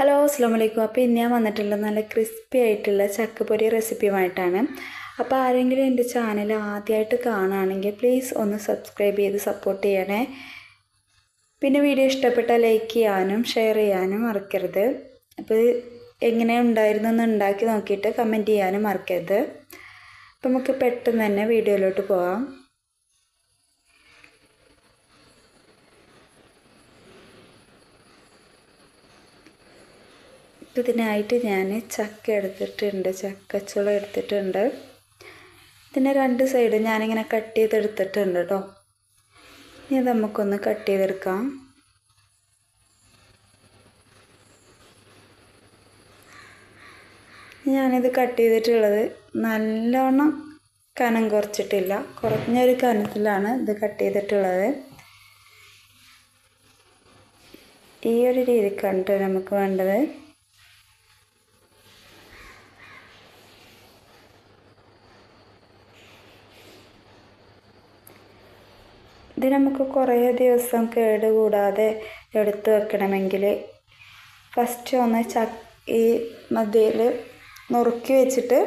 Hello അസ്സലാമു അലൈക്കും. അപ്പോൾ ഇന്ന് ഞാൻ വന്നിട്ടുള്ള നല്ല ക്രിസ്പി ആയിട്ടുള്ള ചക്കപ്പൊരി റെസിപ്പിയുമായിട്ടാണ്. അപ്പോൾ ആരെങ്കിലും എൻ്റെ ചാനൽ ആദ്യമായിട്ട് കാണുകയാണെങ്കിൽ പ്ലീസ് ഒന്ന് സബ്സ്ക്രൈബ് ചെയ്ത് സപ്പോർട്ട് ചെയ്യണേ. പിന്നെ വീഡിയോ ഇഷ്ടപ്പെട്ടാൽ ലൈക്ക് ചെയ്യാനും ഷെയർ ചെയ്യാനും മറക്കരുത്. അപ്പോൾ എങ്ങനെ ഉണ്ടായിരുന്നു എന്ന് ഉണ്ടാക്കി നോക്കിയിട്ട് കമൻറ്റ് ചെയ്യാനും മറക്കരുത്. അപ്പോൾ നമുക്ക് പെട്ടെന്ന് തന്നെ വീഡിയോയിലോട്ട് പോകാം. ഇതിനായിട്ട് ഞാൻ ചക്ക എടുത്തിട്ടുണ്ട്, ചക്കച്ചുള എടുത്തിട്ടുണ്ട്. ഇതിൻ്റെ രണ്ട് സൈഡും ഞാനിങ്ങനെ കട്ട് ചെയ്തെടുത്തിട്ടുണ്ട് കേട്ടോ. ഇനി നമുക്കൊന്ന് കട്ട് ചെയ്തെടുക്കാം. ഞാനിത് കട്ട് ചെയ്തിട്ടുള്ളത് നല്ലോണം കനം കുറച്ചിട്ടില്ല, കുറഞ്ഞൊരു കനത്തിലാണ് ഇത് കട്ട് ചെയ്തിട്ടുള്ളത്. ഈ ഒരു രീതിക്കാണ് നമുക്ക് വേണ്ടത്. ഇത് നമുക്ക് കുറേ ദിവസം കേടുകൂടാതെ എടുത്ത് വെക്കണമെങ്കിൽ ഫസ്റ്റ് ഒന്ന് ഈ മധ്യയിൽ നുറുക്കി വെച്ചിട്ട്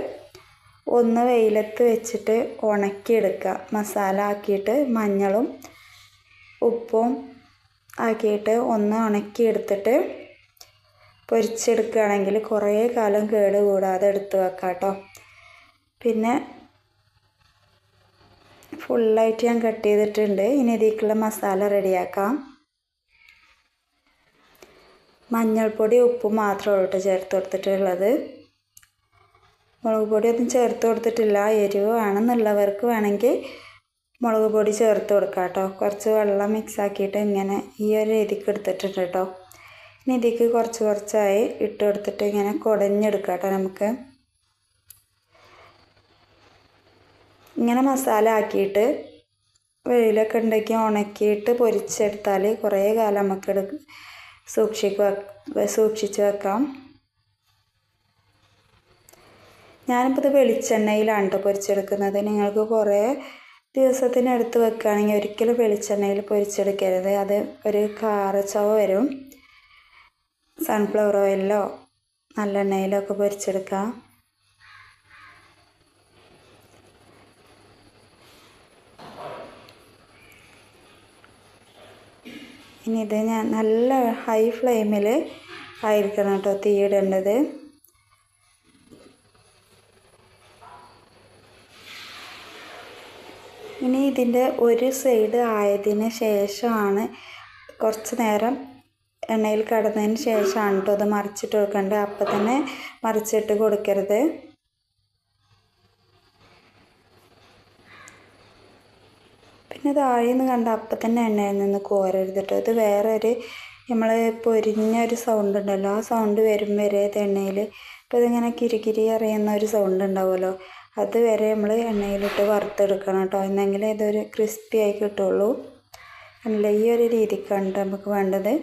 ഒന്ന് വെയിലത്ത് വെച്ചിട്ട് ഉണക്കിയെടുക്കുക. മസാല ആക്കിയിട്ട് മഞ്ഞളും ഉപ്പും ആക്കിയിട്ട് ഒന്ന് ഉണക്കിയെടുത്തിട്ട് പൊരിച്ചെടുക്കുകയാണെങ്കിൽ കുറേ കാലം കേടുകൂടാതെ എടുത്ത് വെക്കാം കേട്ടോ. പിന്നെ ഫുള്ളായിട്ട് ഞാൻ കട്ട് ചെയ്തിട്ടുണ്ട്. ഇനി ഇതിലേക്കുള്ള മസാല റെഡിയാക്കാം. മഞ്ഞൾപ്പൊടി ഉപ്പും മാത്രമേ ഉള്ളൂ ചേർത്ത് കൊടുത്തിട്ടുള്ളത്. മുളക് പൊടിയൊന്നും ചേർത്ത് കൊടുത്തിട്ടില്ല. എരിവ് വേണമെന്നുള്ളവർക്ക് വേണമെങ്കിൽ മുളക് പൊടി ചേർത്ത് കൊടുക്കാം കേട്ടോ. കുറച്ച് വെള്ളം മിക്സ് ആക്കിയിട്ട് ഇങ്ങനെ ഈ ഒരു രീതിക്ക് എടുത്തിട്ടുണ്ട് കേട്ടോ. ഇനി ഇതിലേക്ക് കുറച്ചായി ഇട്ട് കൊടുത്തിട്ട് ഇങ്ങനെ കുടഞ്ഞെടുക്കാം കേട്ടോ. നമുക്ക് ഇങ്ങനെ മസാല ആക്കിയിട്ട് വെയിലൊക്കെ ഉണ്ടെങ്കിൽ ഉണക്കിയിട്ട് പൊരിച്ചെടുത്താൽ കുറേ കാലം നമുക്ക് സൂക്ഷിച്ച് വെക്കാം. ഞാനിപ്പോൾ ഇത് വെളിച്ചെണ്ണയിലാണ് കേട്ടോ പൊരിച്ചെടുക്കുന്നത്. നിങ്ങൾക്ക് കുറേ ദിവസത്തിനടുത്ത് വെക്കുകയാണെങ്കിൽ ഒരിക്കലും വെളിച്ചെണ്ണയിൽ പൊരിച്ചെടുക്കരുത്. അത് ഒരു ചുവ വരും. സൺഫ്ലവർ ഓയിലിലോ നല്ലെണ്ണയിലോ ഒക്കെ പൊരിച്ചെടുക്കാം. ഇനി ഇത് ഞാൻ നല്ല ഹൈ ഫ്ലെയിമിൽ ആയിരിക്കണം കേട്ടോ തീയിടേണ്ടത്. ഇനി ഇതിൻ്റെ ഒരു സൈഡ് ആയതിന് ശേഷമാണ്, കുറച്ച് നേരം എണ്ണയിൽ കടന്നതിന് ശേഷമാണ് കേട്ടോ അത് മറിച്ചിട്ട് കൊടുക്കേണ്ടത്. അപ്പം തന്നെ മറിച്ചിട്ട് കൊടുക്കരുത്. പിന്നെ താഴെ നിന്ന് കണ്ട അപ്പം തന്നെ എണ്ണയിൽ നിന്ന് കോരരുത് കേട്ടോ. ഇത് വേറെ നമ്മൾ പൊരിഞ്ഞൊരു സൗണ്ട് ഉണ്ടല്ലോ, ആ സൗണ്ട് വരും വരെ ഇത് എണ്ണയിൽ ഇപ്പോൾ ഇതിങ്ങനെ കിരികിരി അറിയുന്ന ഒരു സൗണ്ട് ഉണ്ടാവുമല്ലോ, അതുവരെ നമ്മൾ എണ്ണയിലിട്ട് വറുത്തെടുക്കണം കേട്ടോ. എന്നെങ്കിലും ഇതൊരു ക്രിസ്പി ആയി കിട്ടുള്ളൂ. അല്ല, ഈ ഒരു രീതിക്കാണ് നമുക്ക് വേണ്ടത്.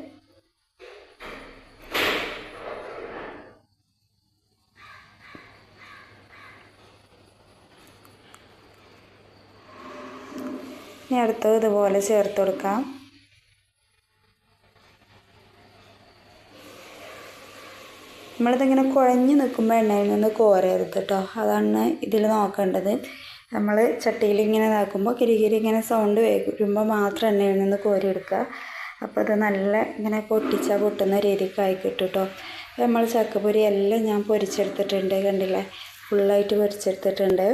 ഇനി അടുത്തത് ഇതുപോലെ ചേർത്ത് കൊടുക്കാം. നമ്മളിതിങ്ങനെ കുഴഞ്ഞ് നിൽക്കുമ്പോൾ എണ്ണയിൽ നിന്ന് കോരരുത് കേട്ടോ. അതാണ് ഇതിൽ നോക്കേണ്ടത്. നമ്മൾ ചട്ടിയിൽ ഇങ്ങനെ ഇതാക്കുമ്പോൾ കിരികിരി ഇങ്ങനെ സൗണ്ട് വരുമ്പോൾ മാത്രം എണ്ണയിൽ നിന്ന് കോരിയെടുക്കുക. അപ്പോൾ അത് നല്ല ഇങ്ങനെ പൊട്ടുന്ന രീതിക്കായി കിട്ടും കേട്ടോ. നമ്മൾ ചക്കപ്പൊരി എല്ലാം ഞാൻ പൊരിച്ചെടുത്തിട്ടുണ്ട്, കണ്ടില്ലേ, ഫുള്ളായിട്ട് പൊരിച്ചെടുത്തിട്ടുണ്ട്.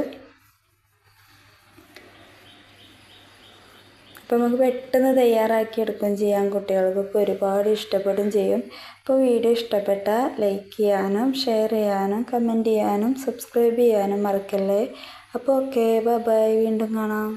അപ്പോൾ നമുക്ക് പെട്ടെന്ന് തയ്യാറാക്കി എടുക്കുകയും ചെയ്യാം. കുട്ടികൾക്കൊക്കെ ഒരുപാട് ഇഷ്ടപ്പെടുകയും ചെയ്യും. അപ്പോൾ വീഡിയോ ഇഷ്ടപ്പെട്ടാൽ ലൈക്ക് ചെയ്യാനും ഷെയർ ചെയ്യാനും കമൻറ്റ് ചെയ്യാനും സബ്സ്ക്രൈബ് ചെയ്യാനും മറക്കല്ലേ. അപ്പോൾ ഓക്കെ, ബൈ, വീണ്ടും കാണാം.